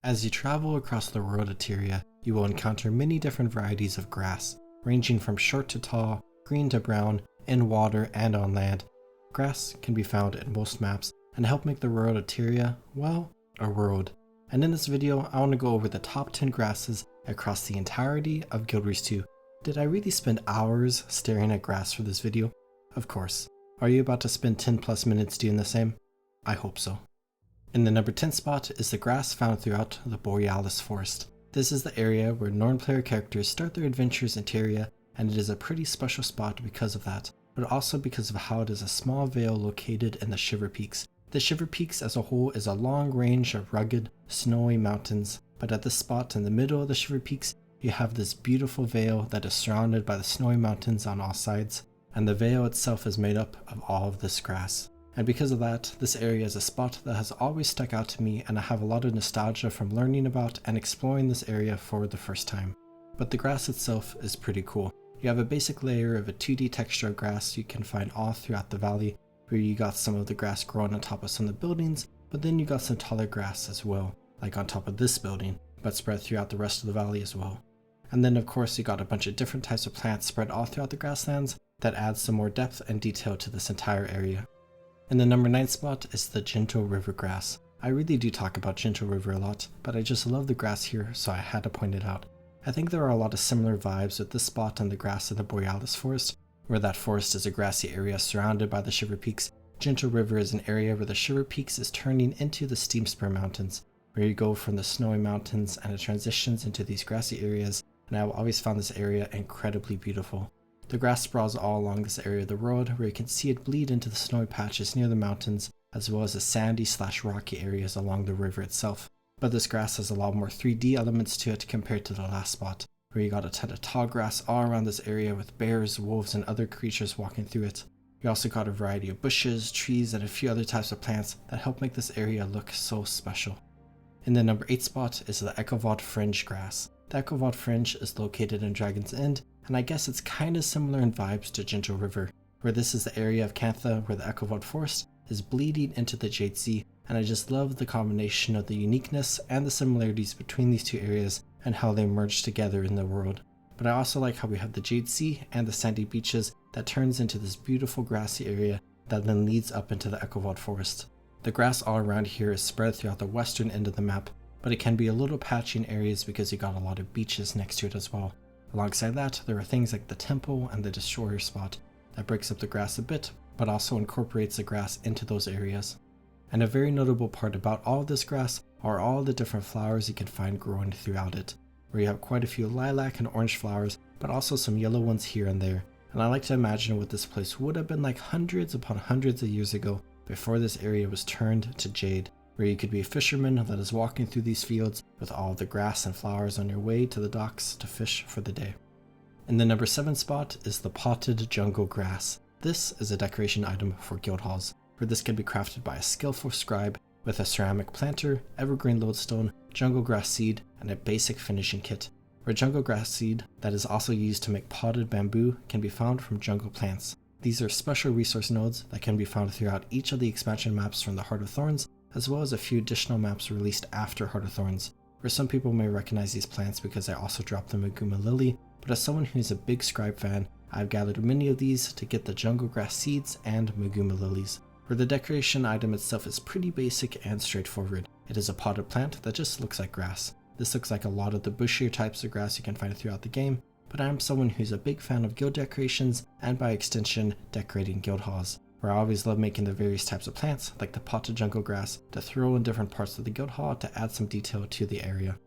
As you travel across the world of Tyria, you will encounter many different varieties of grass, ranging from short to tall, green to brown, in water and on land. Grass can be found in most maps and help make the world of Tyria, well, a world. And in this video, I want to go over the top 10 grasses across the entirety of Guild Wars 2. Did I really spend hours staring at grass for this video? Of course. Are you about to spend 10 plus minutes doing the same? I hope so. In the number 10 spot is the grass found throughout the Borealis forest. This is the area where non-player characters start their adventures in Tyria, and it is a pretty special spot because of that, but also because of how it is a small vale located in the Shiver Peaks. The Shiver Peaks as a whole is a long range of rugged, snowy mountains, but at this spot in the middle of the Shiver Peaks, you have this beautiful vale that is surrounded by the snowy mountains on all sides, and the vale itself is made up of all of this grass. And because of that, this area is a spot that has always stuck out to me, and I have a lot of nostalgia from learning about and exploring this area for the first time. But the grass itself is pretty cool. You have a basic layer of a 2D texture of grass you can find all throughout the valley, where you got some of the grass growing on top of some of the buildings, but then you got some taller grass as well, like on top of this building, but spread throughout the rest of the valley as well. And then of course you got a bunch of different types of plants spread all throughout the grasslands that adds some more depth and detail to this entire area. In the number 9 spot is the Gentle River grass. I really do talk about Gentle River a lot, but I just love the grass here, so I had to point it out. I think there are a lot of similar vibes with this spot and the grass of the Borealis forest, where that forest is a grassy area surrounded by the Shiver Peaks. Gentle River is an area where the Shiver Peaks is turning into the Steam Spur Mountains, where you go from the snowy mountains and it transitions into these grassy areas, and I've always found this area incredibly beautiful. The grass sprawls all along this area of the road, where you can see it bleed into the snowy patches near the mountains, as well as the sandy/rocky areas along the river itself. But this grass has a lot more 3D elements to it compared to the last spot, where you got a ton of tall grass all around this area with bears, wolves, and other creatures walking through it. You also got a variety of bushes, trees, and a few other types of plants that help make this area look so special. In the number 8 spot is the Echovald Fringe grass. The Echovald Fringe is located in Dragon's End, and I guess it's kinda similar in vibes to Gentle River, where this is the area of Cantha where the Echovald Forest is bleeding into the Jade Sea, and I just love the combination of the uniqueness and the similarities between these two areas and how they merge together in the world. But I also like how we have the Jade Sea and the sandy beaches that turns into this beautiful grassy area that then leads up into the Echovald Forest. The grass all around here is spread throughout the western end of the map, but it can be a little patchy in areas because you got a lot of beaches next to it as well. Alongside that, there are things like the temple and the destroyer spot that breaks up the grass a bit, but also incorporates the grass into those areas. And a very notable part about all of this grass are all the different flowers you can find growing throughout it, where you have quite a few lilac and orange flowers, but also some yellow ones here and there. And I like to imagine what this place would have been like hundreds upon hundreds of years ago before this area was turned to jade, where you could be a fisherman that is walking through these fields with all the grass and flowers on your way to the docks to fish for the day. In the number 7 spot is the potted jungle grass. This is a decoration item for guild halls, where this can be crafted by a skillful scribe with a ceramic planter, evergreen lodestone, jungle grass seed, and a basic finishing kit, where jungle grass seed that is also used to make potted bamboo can be found from jungle plants. These are special resource nodes that can be found throughout each of the expansion maps from the Heart of Thorns, as well as a few additional maps released after Heart of Thorns, where some people may recognize these plants because I also dropped the Maguma Lily, but as someone who's a big scribe fan, I've gathered many of these to get the jungle grass seeds and Maguma Lilies, where the decoration item itself is pretty basic and straightforward. It is a potted plant that just looks like grass. This looks like a lot of the bushier types of grass you can find throughout the game, but I am someone who's a big fan of guild decorations and by extension decorating guild halls, where I always love making the various types of plants, like the potted jungle grass, to throw in different parts of the guild hall to add some detail to the area.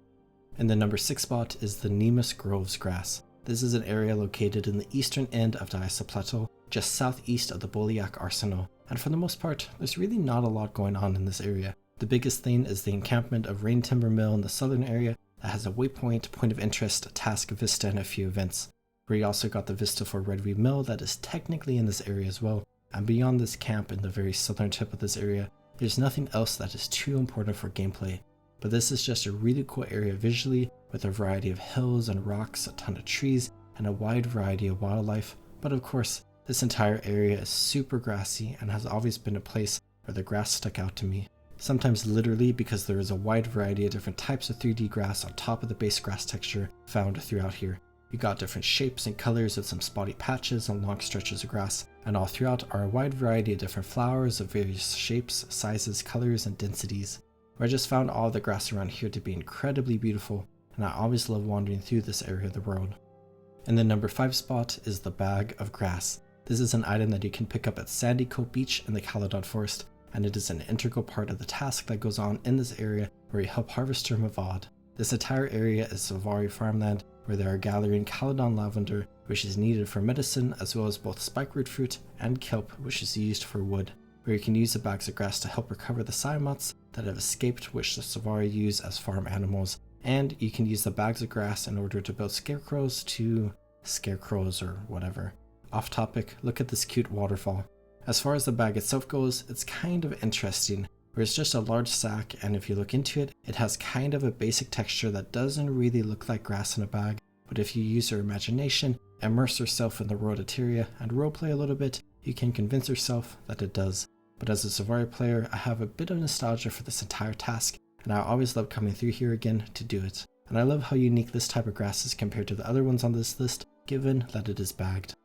In the number 6 spot is the Nemus Groves grass. This is an area located in the eastern end of Diasa Plateau, just southeast of the Boliak Arsenal, and for the most part, there's really not a lot going on in this area. The biggest thing is the encampment of Rain Timber Mill in the southern area that has a waypoint, point of interest, task, vista, and a few events, where you also got the vista for Redweed Mill that is technically in this area as well. And beyond this camp in the very southern tip of this area, there's nothing else that is too important for gameplay. But this is just a really cool area visually, with a variety of hills and rocks, a ton of trees, and a wide variety of wildlife. But of course, this entire area is super grassy and has always been a place where the grass stuck out to me. sometimes literally because there is a wide variety of different types of 3D grass on top of the base grass texture found throughout here. You got different shapes and colors with some spotty patches and long stretches of grass, and all throughout are a wide variety of different flowers of various shapes, sizes, colors, and densities. I just found all the grass around here to be incredibly beautiful, and I always love wandering through this area of the world. And the number 5 spot is the Bag of Grass. This is an item that you can pick up at Sandy Cope Beach in the Caledon Forest, and it is an integral part of the task that goes on in this area where you help Harvester Mavad. This entire area is Savari farmland where they are gathering Caledon lavender, which is needed for medicine, as well as both spikeroot fruit and kelp, which is used for wood, where you can use the bags of grass to help recover the Simots that have escaped, which the Savari use as farm animals, and you can use the bags of grass in order to build scarecrows or whatever. Off topic, look at this cute waterfall. As far as the bag itself goes, it's kind of interesting, where it's just a large sack, and if you look into it, it has kind of a basic texture that doesn't really look like grass in a bag, but if you use your imagination, immerse yourself in the Rotateria, and roleplay a little bit, you can convince yourself that it does. But as a Savari player, I have a bit of nostalgia for this entire task, and I always love coming through here again to do it. And I love how unique this type of grass is compared to the other ones on this list, given that it is bagged.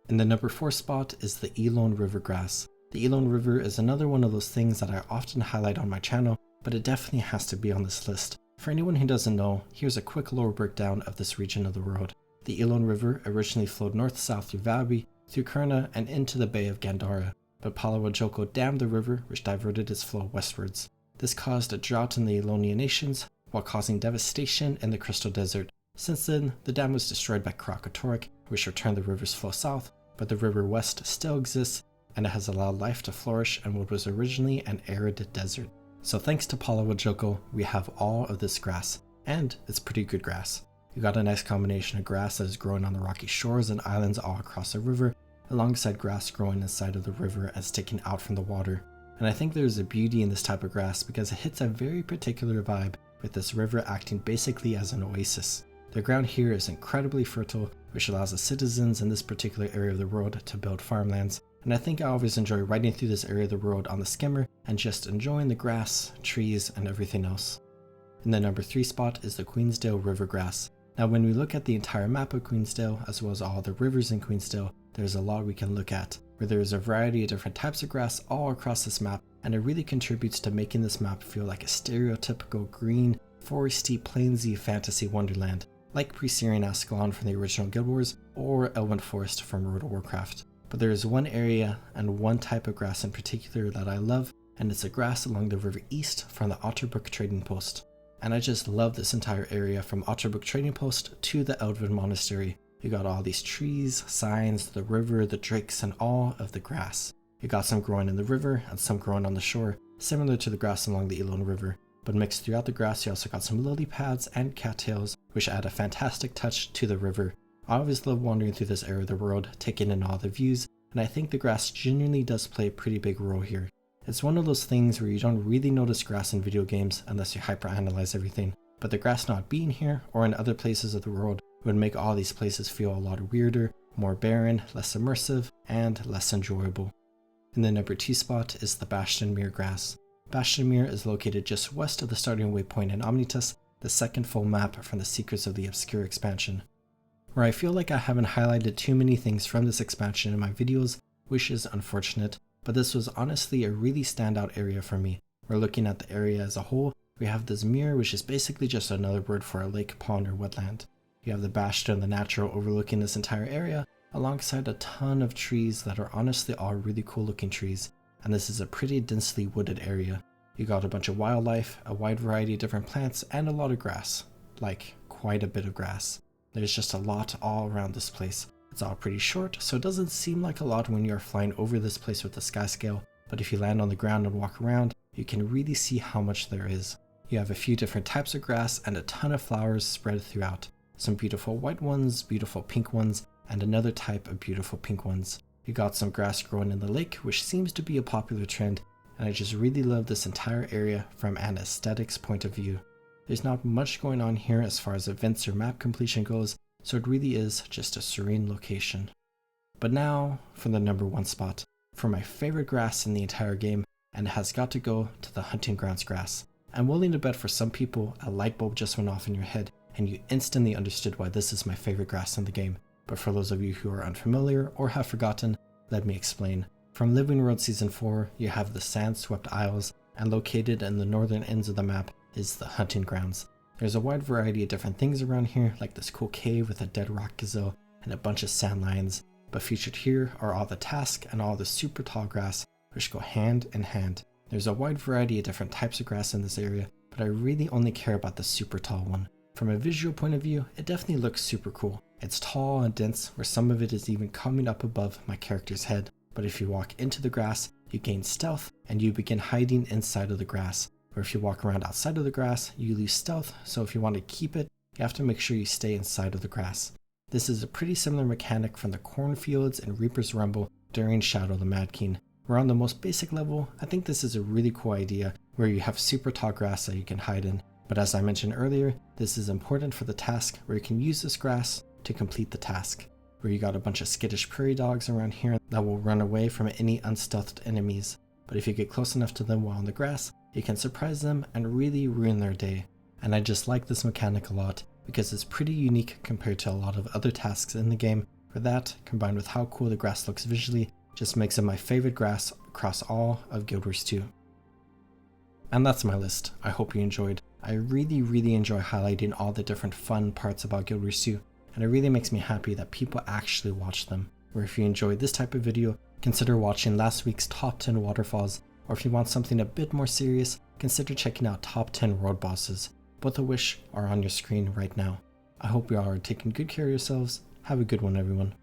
In the number 4 spot is the Elon River grass. The Elon River is another one of those things that I often highlight on my channel, but it definitely has to be on this list. For anyone who doesn't know, here's a quick lore breakdown of this region of the world. The Elon River originally flowed north-south through Vale, through Kurna, and into the Bay of Gendarran, but Palawajoko dammed the river, which diverted its flow westwards. This caused a drought in the Elonian nations, while causing devastation in the Crystal Desert. Since then, the dam was destroyed by Krakatorik, which returned the river's flow south, but the river west still exists, and it has allowed life to flourish in what was originally an arid desert. So thanks to Palawajoko, we have all of this grass, and it's pretty good grass. You got a nice combination of grass that is growing on the rocky shores and islands all across the river, alongside grass growing inside of the river and sticking out from the water. And I think there's a beauty in this type of grass because it hits a very particular vibe, with this river acting basically as an oasis. The ground here is incredibly fertile, which allows the citizens in this particular area of the world to build farmlands, and I think I always enjoy riding through this area of the world on the skimmer and just enjoying the grass, trees, and everything else. In the number 3 spot is the Queensdale River grass. Now when we look at the entire map of Queensdale, as well as all the rivers in Queensdale, there's a lot we can look at, where there is a variety of different types of grass all across this map, and it really contributes to making this map feel like a stereotypical green, foresty, plainsy fantasy wonderland, like Pre-Syrian Ascalon from the original Guild Wars, or Elwyn Forest from World of Warcraft. But there is one area and one type of grass in particular that I love, and it's a grass along the river east from the Otterbrook Trading Post. And I just love this entire area from Otterbrook Trading Post to the Eldred Monastery. You got all these trees, signs, the river, the drakes, and all of the grass. You got some growing in the river and some growing on the shore, similar to the grass along the Elon River. But mixed throughout the grass, you also got some lily pads and cattails, which add a fantastic touch to the river. I always love wandering through this area of the world, taking in all the views, and I think the grass genuinely does play a pretty big role here. It's one of those things where you don't really notice grass in video games unless you hyperanalyze everything, but the grass not being here or in other places of the world would make all these places feel a lot weirder, more barren, less immersive, and less enjoyable. In the number 2 spot is the Bastionmere Grass. Bastionmere is located just west of the starting waypoint in Omnitus, the second full map from the Secrets of the Obscure expansion. Where I feel like I haven't highlighted too many things from this expansion in my videos, which is unfortunate, but this was honestly a really standout area for me. We're looking at the area as a whole. We have this Mire, which is basically just another word for a lake, pond, or wetland. You have the Bastion, the natural, overlooking this entire area, alongside a ton of trees that are honestly all really cool looking trees, and this is a pretty densely wooded area. You got a bunch of wildlife, a wide variety of different plants, and a lot of grass. Like, quite a bit of grass. There's just a lot all around this place. It's all pretty short, so it doesn't seem like a lot when you're flying over this place with the sky scale, but if you land on the ground and walk around, you can really see how much there is. You have a few different types of grass and a ton of flowers spread throughout. Some beautiful white ones, beautiful pink ones, and another type of beautiful pink ones. You got some grass growing in the lake, which seems to be a popular trend, and I just really love this entire area from an aesthetics point of view. There's not much going on here as far as events or map completion goes, so it really is just a serene location. But now for the number 1 spot. For my favorite grass in the entire game, and it has got to go to the hunting grounds grass. I'm willing to bet for some people a light bulb just went off in your head and you instantly understood why this is my favorite grass in the game, but for those of you who are unfamiliar or have forgotten, let me explain. From Living World Season 4, you have the sand-swept isles, and located in the northern ends of the map is the hunting grounds. There's a wide variety of different things around here, like this cool cave with a dead rock gazelle and a bunch of sand lions, but featured here are all the task and all the super tall grass, which go hand in hand. There's a wide variety of different types of grass in this area, but I really only care about the super tall one. From a visual point of view, it definitely looks super cool. It's tall and dense, where some of it is even coming up above my character's head. But if you walk into the grass, you gain stealth and you begin hiding inside of the grass. Or if you walk around outside of the grass, you lose stealth, so if you want to keep it, you have to make sure you stay inside of the grass. This is a pretty similar mechanic from the cornfields and Reaper's Rumble during Shadow the Mad King. Where on the most basic level, I think this is a really cool idea where you have super tall grass that you can hide in. But as I mentioned earlier, this is important for the task where you can use this grass to complete the task. Where you got a bunch of skittish prairie dogs around here that will run away from any unstealthed enemies, but if you get close enough to them while on the grass, you can surprise them and really ruin their day. And I just like this mechanic a lot because it's pretty unique compared to a lot of other tasks in the game, where that, combined with how cool the grass looks visually, just makes it my favorite grass across all of Guild Wars 2. And that's my list. I hope you enjoyed. I really enjoy highlighting all the different fun parts about Guild Wars 2, and it really makes me happy that people actually watch them. Or if you enjoyed this type of video, consider watching last week's top 10 waterfalls, or if you want something a bit more serious, consider checking out top 10 road bosses, both of which are on your screen right now. I hope you all are taking good care of yourselves. Have a good one, everyone.